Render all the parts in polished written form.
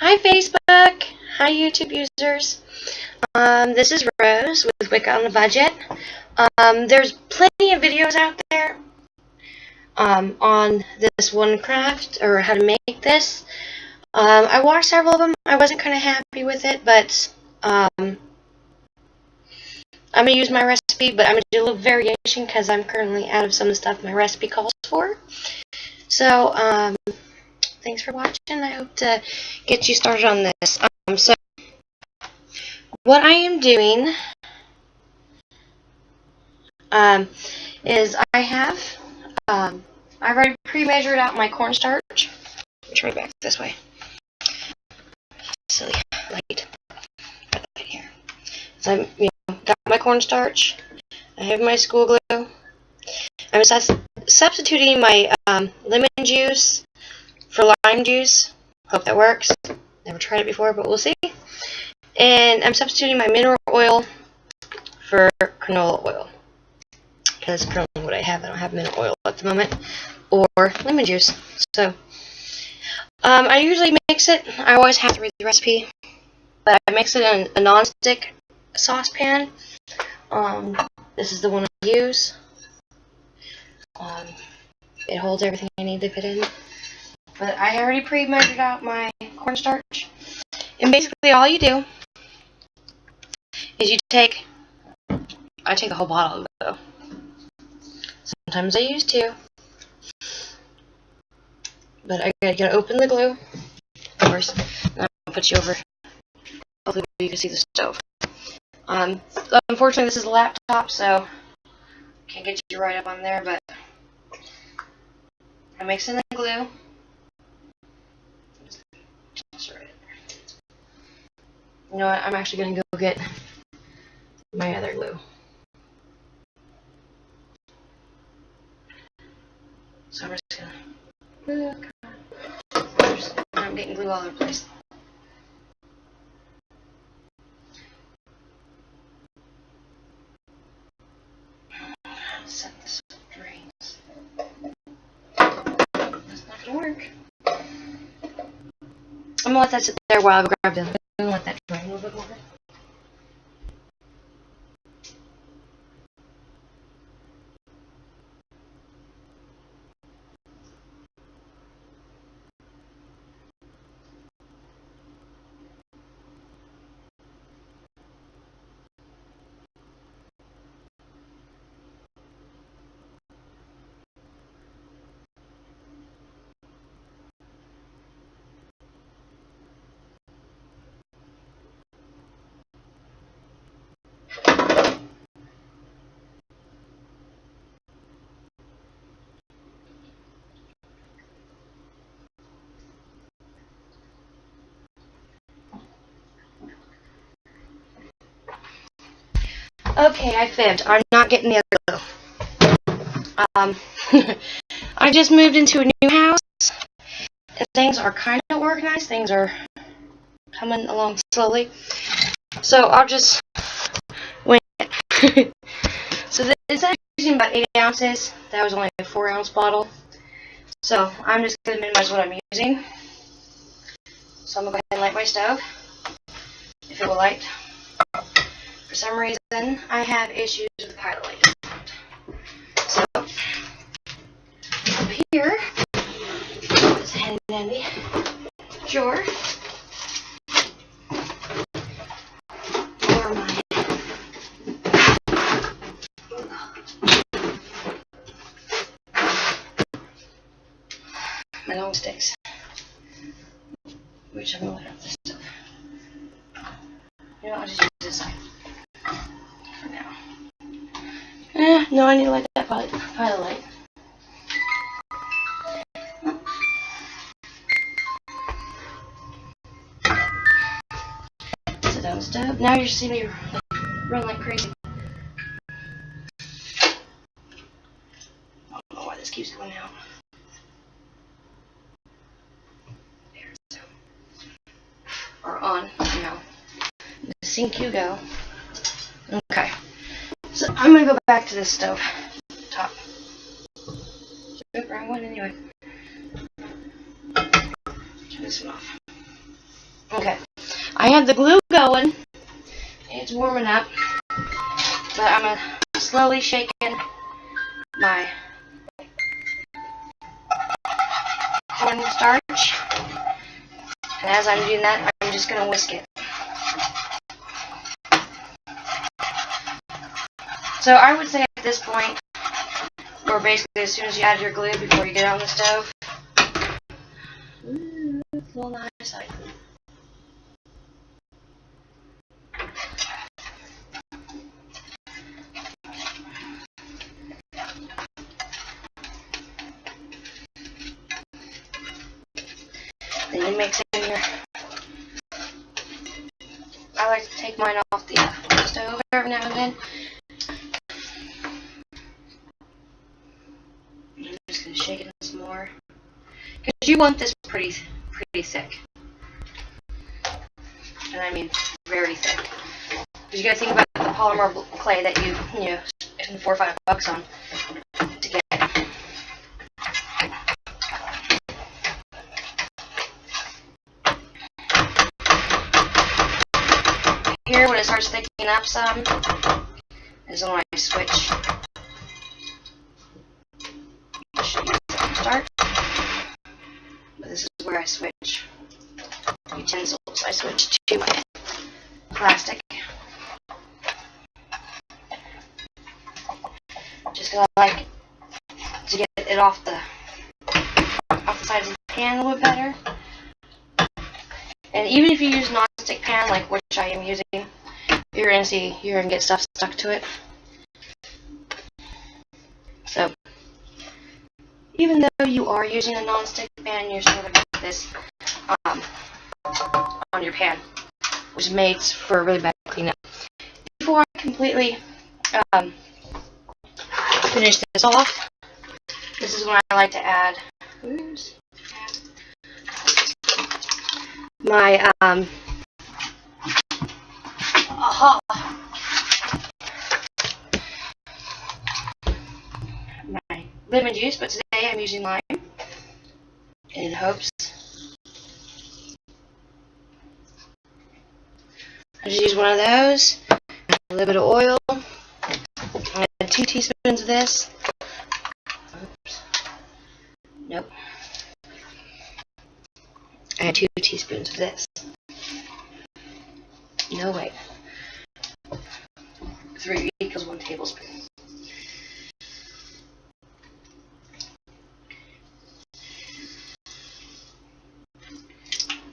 Hi Facebook! Hi YouTube users! This is Rose with Wiccaonabudget. There's plenty of videos out there on this one craft, or how to make this. I watched several of them. I wasn't kind of happy with it, but I'm going to use my recipe, but I'm going to do a little variation because I'm currently out of some of the stuff my recipe calls for. So, thanks for watching. I hope to get you started on this. So what I am doing is I've already pre-measured out my cornstarch. Let me turn it back this way. Silly light. Right here. So I've got my cornstarch. I have my school glue. I'm substituting my lemon juice for lime juice. Hope that works. Never tried it before, but we'll see. And I'm substituting my mineral oil for canola oil. Because that's currently what I have. I don't have mineral oil at the moment. Or lemon juice. So, I usually mix it. I always have to read the recipe. But I mix it in a non-stick saucepan. This is the one I use. It holds everything I need to fit in. But I already pre-measured out my cornstarch. And basically all you do is I take a whole bottle though. Sometimes I use two. But I gotta open the glue first. And I'm gonna put you over. Hopefully you can see the stove. Unfortunately this is a laptop, so can't get you right up on there, but I mix in the glue. You know what? I'm actually gonna go get my other glue. So I'm just gonna. I'm getting glue all over the place. Set this drains. That's not gonna work. I'm gonna let that sit there while I grab them. I'm gonna let that dry a little bit more. Okay, I fibbed. I'm not getting the other glue. I just moved into a new house, and things are kind of organized. Things are coming along slowly. So I'll just wing it. So instead of using about 8 ounces, that was only a 4-ounce bottle. So I'm just going to minimize what I'm using. So I'm going to go ahead and light my stove, if it will light. For some reason, I have issues with the pilot light. So, up here, this handy dandy drawer, for my long sticks, which I'm going to light up this stuff. You know, I'll just use this side for now. No, I need to light that pilot light. Sit down the stove. Now you see me run like crazy. I don't know why this keeps going out. There, so. Or on, now. The sink you go. Okay. So I'm gonna go back to this stove top. Wrong one anyway. Turn this one off. Okay, I have the glue going. It's warming up, but I'm slowly shaking my cornstarch. And as I'm doing that, I'm just going to whisk it. So I would say at this point, or basically as soon as you add your glue before you get it on the stove. Ooh, it's a little nice. Then you mix in your. I like to take mine off the stove every now and then. I'm just going to shake it some more. Because you want this pretty thick. And I mean very thick. Because you got to think about the polymer clay that you spend $4 or $5 on to get. Here, when it starts thickening up some, is when I switch. Start. But this is where I switch utensils. I switch to my plastic. Just because I like to get it off the sides of the pan a little bit better. And even if you use a non-stick pan, like which I am using, you're gonna get stuff stuck to it. So even though you are using a non-stick pan, you're still gonna get this on your pan, which is made for a really bad cleanup. Before I completely finish this off, this is when I like to add my my lemon juice, but today I'm using lime in hopes. I just use one of those, a little bit of oil, I add 2 teaspoons of this. Oops. Nope. I add 2 teaspoons of this. No, wait. 3 equals 1 tablespoon.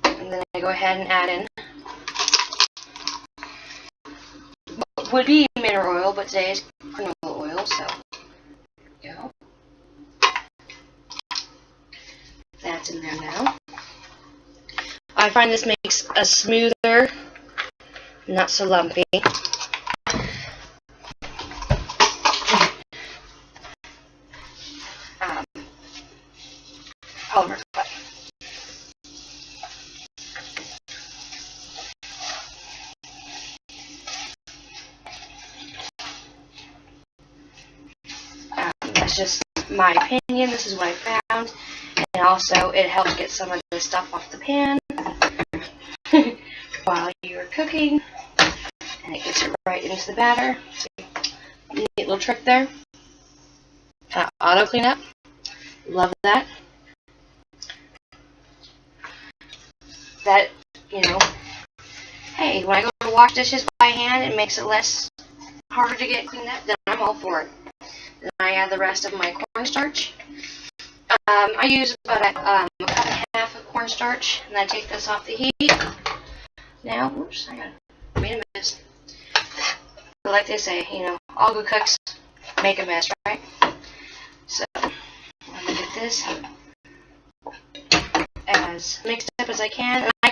And then I go ahead and add in what would be mineral oil, but today is canola oil, so there we go. That's in there now. I find this makes a smoother, not so lumpy. Polymer clay. That's just my opinion. This is what I found, and also it helps get some of the stuff off the pan while you're cooking, and it gets it right into the batter. So, neat little trick there. Auto cleanup. Love that. That, hey, when I go to wash dishes by hand, it makes it less harder to get cleaned up, then I'm all for it. Then I add the rest of my cornstarch. I use about a cup and a half of cornstarch, and I take this off the heat. Now, oops, I made a mess. But like they say, all good cooks make a mess, right? So, I'm going to get this as mixed up as I can. And I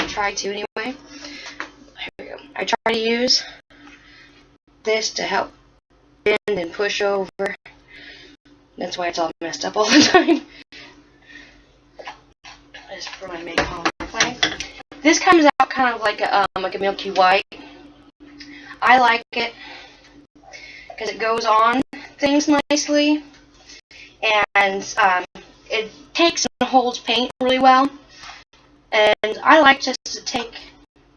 try to anyway. Here we go. I try to use this to help bend and push over. That's why it's all messed up all the time. Just for when I make polymer clay. This comes out kind of like a milky white. I like it because it goes on things nicely, and it takes and holds paint really well. And I like just to take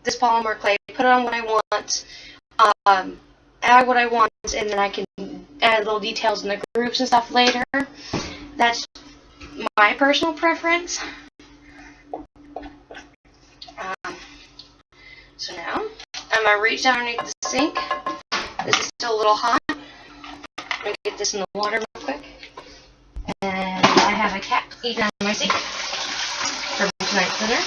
this polymer clay, put it on what I want, add what I want, and then I can add little details in the grooves and stuff later. That's my personal preference. So now, I'm going to reach down underneath the sink. This is still a little hot. I'm going to get this in the water real quick. And I have a cat eating on my sink for tonight's dinner.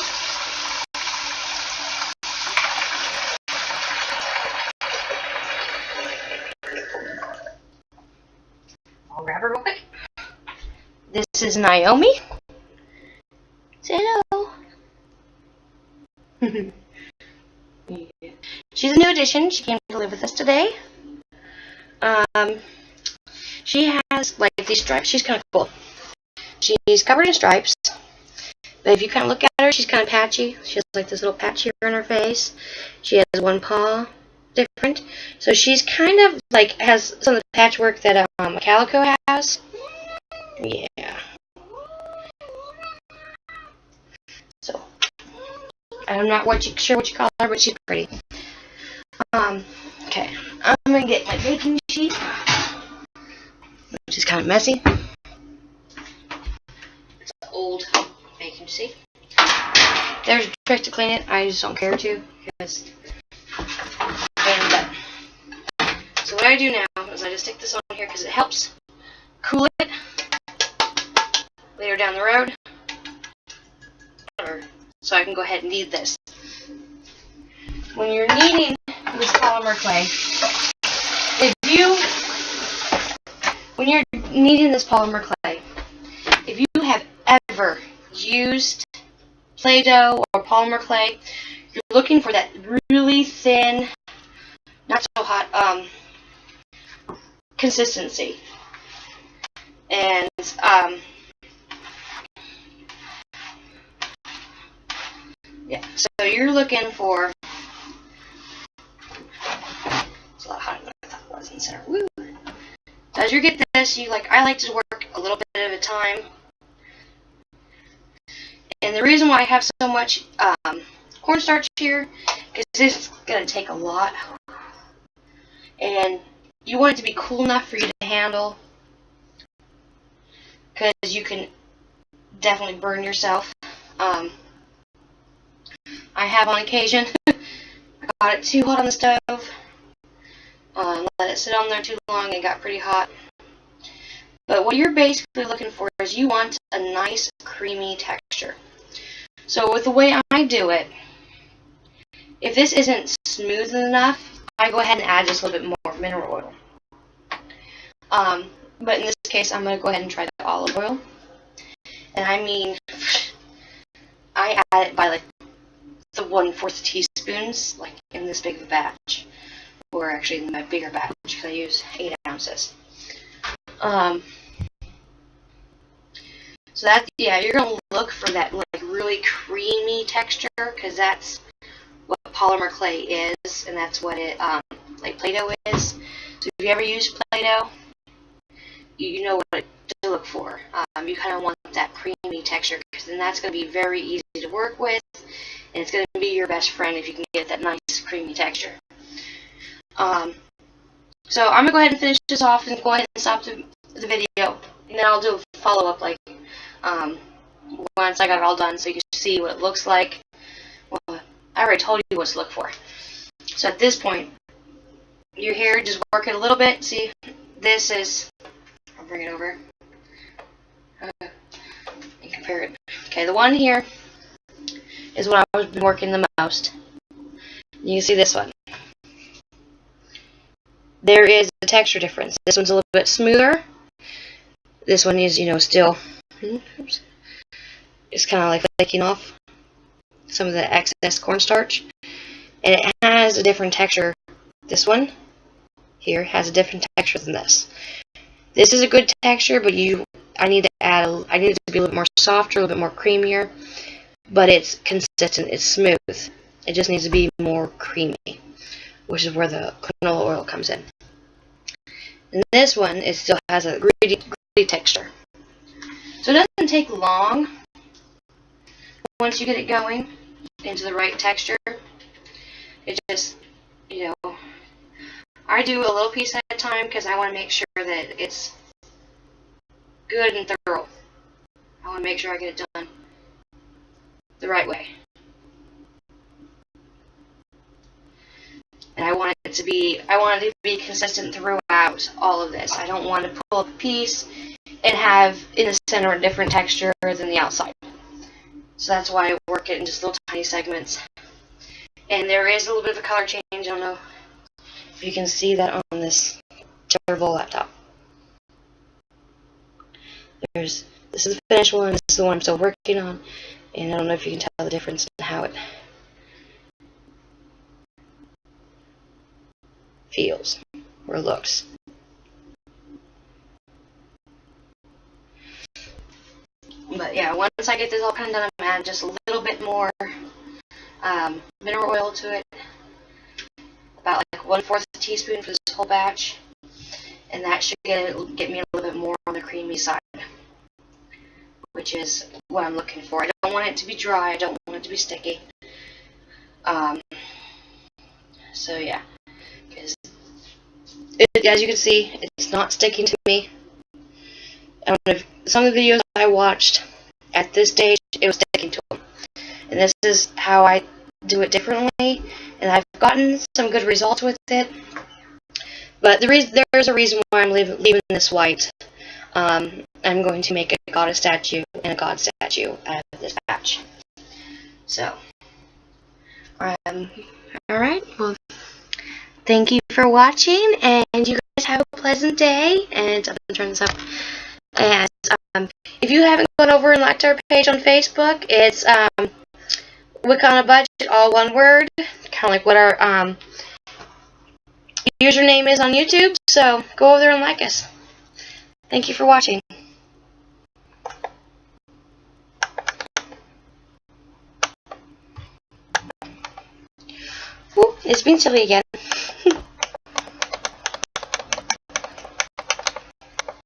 I'll grab her real quick. This is Naomi. Say hello. She's a new addition. She came to live with us today. She has like these stripes. She's kind of cool. She's covered in stripes, but if you kind of look at her, she's kind of patchy. She has like this little patch here on her face. She has one paw different. So she's kind of like has some of the patchwork that a calico has. Yeah. So I'm not sure what you call her, but she's pretty. Okay, I'm gonna get my baking sheet, which is kind of messy. It's an old baking sheet. There's a trick to clean it. I just don't care to because so what I do now is I just stick this on here because it helps cool it later down the road, so I can go ahead and knead this. When you're kneading this polymer clay, when you're kneading this polymer clay, if you have ever used Play-Doh or polymer clay, you're looking for that really thin, not so hot consistency. And yeah, so you're looking for. It's a lot hotter than I thought it was in the center. Woo! So as you get this, I like to work a little bit at a time. And the reason why I have so much cornstarch here is this is going to take a lot. And you want it to be cool enough for you to handle, because you can definitely burn yourself. I have on occasion. I got it too hot on the stove. Let it sit on there too long and it got pretty hot. But what you're basically looking for is you want a nice creamy texture. So with the way I do it, if this isn't smooth enough, I go ahead and add just a little bit more mineral oil. But in this case, I'm going to go ahead and try the olive oil. And I mean, I add it by like the 1/4 teaspoons, like in this big of a batch. Or actually in my bigger batch, because I use 8 ounces. So that, yeah, you're going to look for that like really creamy texture, because that's what polymer clay is, and that's what it, like Play-Doh is. So if you ever use Play-Doh, you know what to look for. You kind of want that creamy texture, because then that's going to be very easy to work with, and it's going to be your best friend if you can get that nice creamy texture. So I'm going to go ahead and finish this off and go ahead and stop the video, and then I'll do a follow-up like once I got it all done, so you can see what it looks like. Well, I already told you what to look for. So at this point, you're here, just work it a little bit. See, this is, I'll bring it over and compare it. Okay, the one here is what I've been working the most. You can see this one. There is a texture difference. This one's a little bit smoother. This one is, still, it's kind of like flaking off some of the excess cornstarch. And it has a different texture. This one here has a different texture than this. This is a good texture, but I need it to be a little more softer, a little bit more creamier. But it's consistent, it's smooth. It just needs to be more creamy, which is where the canola oil comes in. And this one, it still has a gritty texture. So it doesn't take long once you get it going into the right texture, it just, you know, I do a little piece at a time because I want to make sure that it's good and thorough. I want to make sure I get it done the right way. And I want it to be consistent throughout all of this. I don't want to pull up a piece and have in the center a different texture than the outside. So that's why I work it in just little tiny segments. And there is a little bit of a color change. I don't know if you can see that on this terrible laptop. This is the finished one, this is the one I'm still working on, and I don't know if you can tell the difference in how it feels or looks. But yeah, once I get this all kind of done, I'm going to add just a little bit more mineral oil to it, about like 1/4 teaspoon for this whole batch, and that should get me a little bit more on the creamy side, which is what I'm looking for. I don't want it to be dry, I don't want it to be sticky. So yeah, because as you can see, it's not sticking to me. I don't know if some of the videos I watched at this stage, it was sticking to them. And this is how I do it differently, and I've gotten some good results with it. But there's a reason why I'm leaving this white. I'm going to make a goddess statue and a god statue out of this batch. So, alright, well, thank you for watching, and you guys have a pleasant day, and I'm going to turn this up. And if you haven't gone over and liked our page on Facebook, it's Wiccaonabudget, all one word, kind of like what our username is on YouTube, so go over there and like us. Thank you for watching. Ooh, it's being silly again.